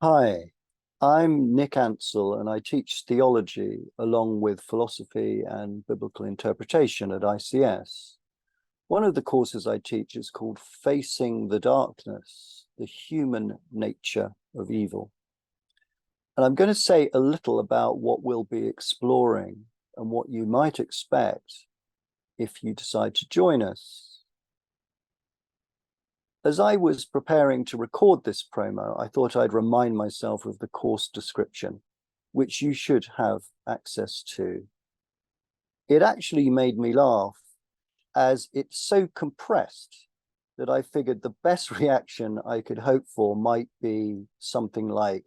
Hi, I'm Nick Ansell, and I teach theology along with philosophy and biblical interpretation at ICS. One of the courses I teach is called Facing the Darkness, the Human Nature of Evil. And I'm going to say a little about what we'll be exploring and what you might expect if you decide to join us. As I was preparing to record this promo, I thought I'd remind myself of the course description, which you should have access to. It actually made me laugh, as it's so compressed that I figured the best reaction I could hope for might be something like,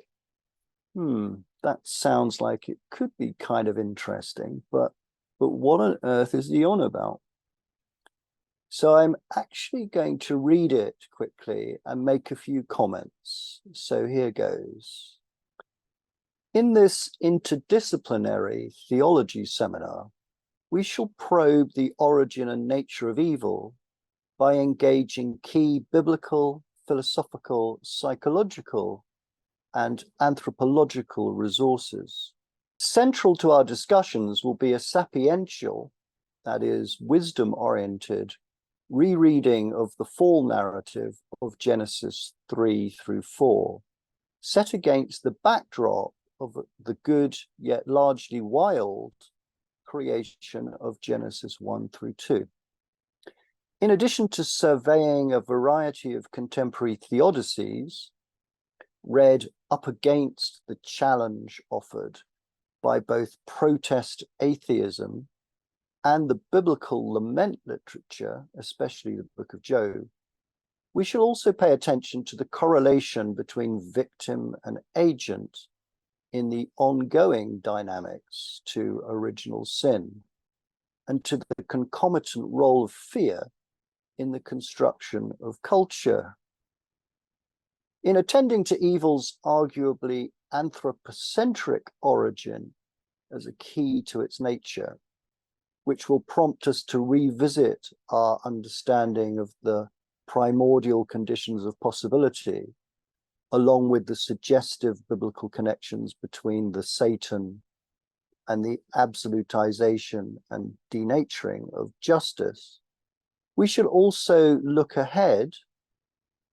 that sounds like it could be kind of interesting, but what on earth is he on about? So I'm actually going to read it quickly and make a few comments. So here goes. In this interdisciplinary theology seminar, we shall probe the origin and nature of evil by engaging key biblical, philosophical, psychological, and anthropological resources. Central to our discussions will be a sapiential, that is, wisdom-oriented, rereading of the fall narrative of Genesis 3 through 4, set against the backdrop of the good yet largely wild creation of Genesis 1 through 2. In addition to surveying a variety of contemporary theodicies, read up against the challenge offered by both protest atheism and the biblical lament literature, especially the book of Job, we shall also pay attention to the correlation between victim and agent in the ongoing dynamics to original sin, and to the concomitant role of fear in the construction of culture. In attending to evil's arguably anthropocentric origin as a key to its nature, which will prompt us to revisit our understanding of the primordial conditions of possibility, along with the suggestive biblical connections between the Satan and the absolutization and denaturing of justice. We should also look ahead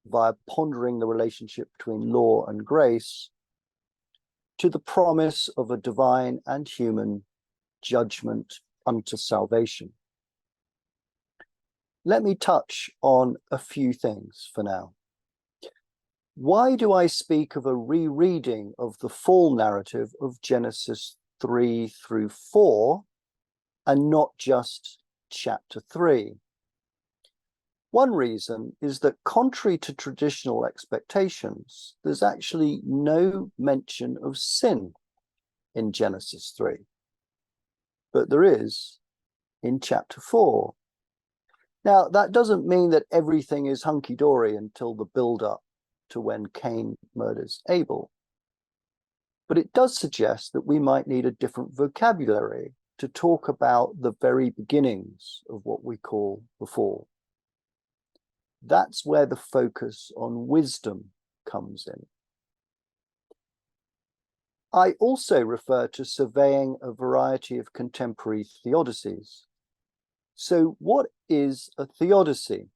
via pondering the relationship between law and grace to the promise of a divine and human judgment unto salvation. Let me touch on a few things for now. Why do I speak of a rereading of the fall narrative of Genesis 3 through 4 and not just chapter 3? One reason is that, contrary to traditional expectations, there's actually no mention of sin in Genesis 3, but there is in chapter 4. Now, that doesn't mean that everything is hunky-dory until the build-up to when Cain murders Abel, but it does suggest that we might need a different vocabulary to talk about the very beginnings of what we call the fall. That's where the focus on wisdom comes in. I also refer to surveying a variety of contemporary theodicies. So what is a theodicy?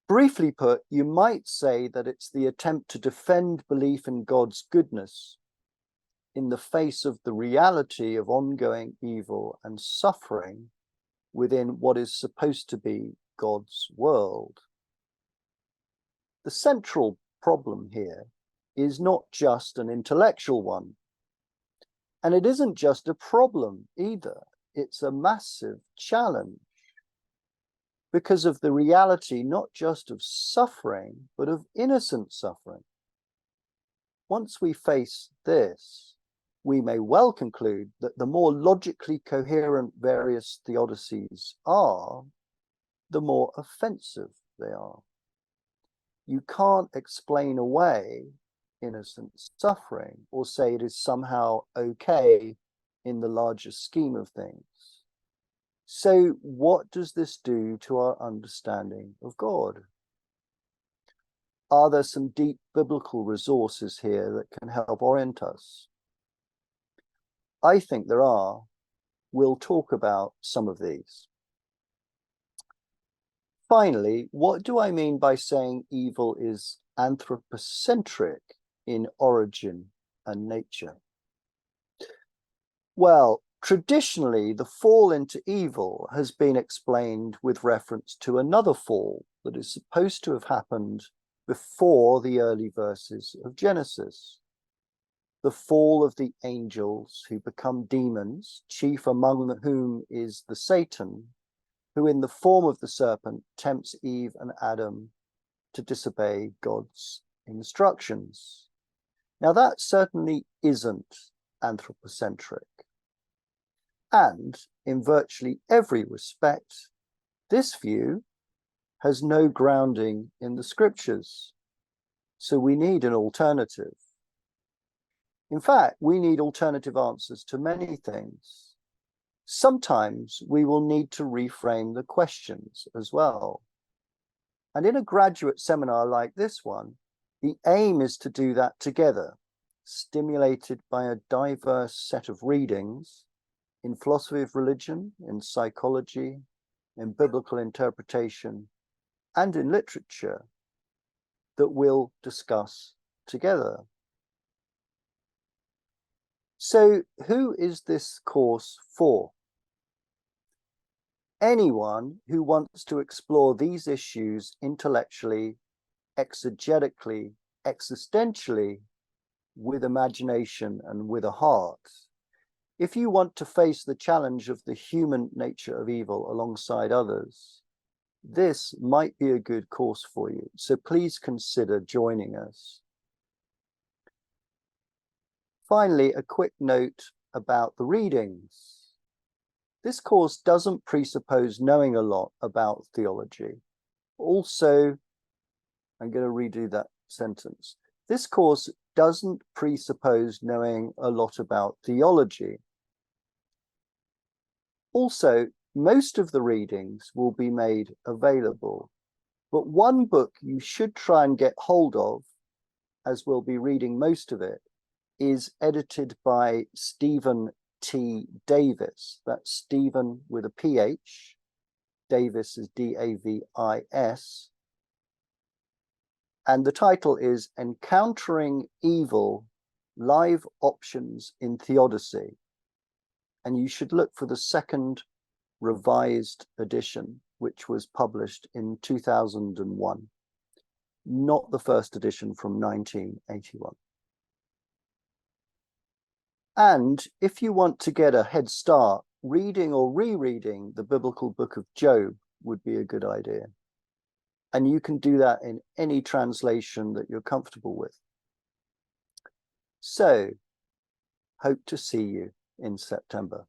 Briefly put, you might say that it's the attempt to defend belief in God's goodness in the face of the reality of ongoing evil and suffering within what is supposed to be God's world. The central problem here is not just an intellectual one, and it isn't just a problem either. It's a massive challenge because of the reality not just of suffering, but of innocent suffering. Once we face this, we may well conclude that the more logically coherent various theodicies are, the more offensive they are. You can't explain away innocent suffering or say it is somehow okay in the larger scheme of things. So what does this do to our understanding of God? Are there some deep biblical resources here that can help orient us? I think there are. We'll talk about some of these. Finally, what do I mean by saying evil is anthropocentric in origin and nature? Well, traditionally, the fall into evil has been explained with reference to another fall that is supposed to have happened before the early verses of Genesis. The fall of the angels who become demons, chief among whom is the Satan, who in the form of the serpent tempts Eve and Adam to disobey God's instructions. Now that certainly isn't anthropocentric. And in virtually every respect, this view has no grounding in the scriptures. So we need an alternative. In fact, we need alternative answers to many things. Sometimes we will need to reframe the questions as well. And in a graduate seminar like this one, the aim is to do that together, stimulated by a diverse set of readings in philosophy of religion, in psychology, in biblical interpretation, and in literature that we'll discuss together. So who is this course for? Anyone who wants to explore these issues intellectually, exegetically, existentially, with imagination and with a heart. If you want to face the challenge of the human nature of evil alongside others, this might be a good course for you. So please consider joining us. Finally, a quick note about the readings. This course doesn't presuppose knowing a lot about theology. Also, I'm going to redo that sentence. This course doesn't presuppose knowing a lot about theology. Also, most of the readings will be made available, but one book you should try and get hold of, as we'll be reading most of it, is edited by Stephen T. Davis. That's Stephen with a PH. Davis is D-A-V-I-S. And the title is Encountering Evil, Live Options in Theodicy. And you should look for the second revised edition, which was published in 2001, not the first edition from 1981. And if you want to get a head start, reading or rereading the biblical book of Job would be a good idea. And you can do that in any translation that you're comfortable with. So, hope to see you in September.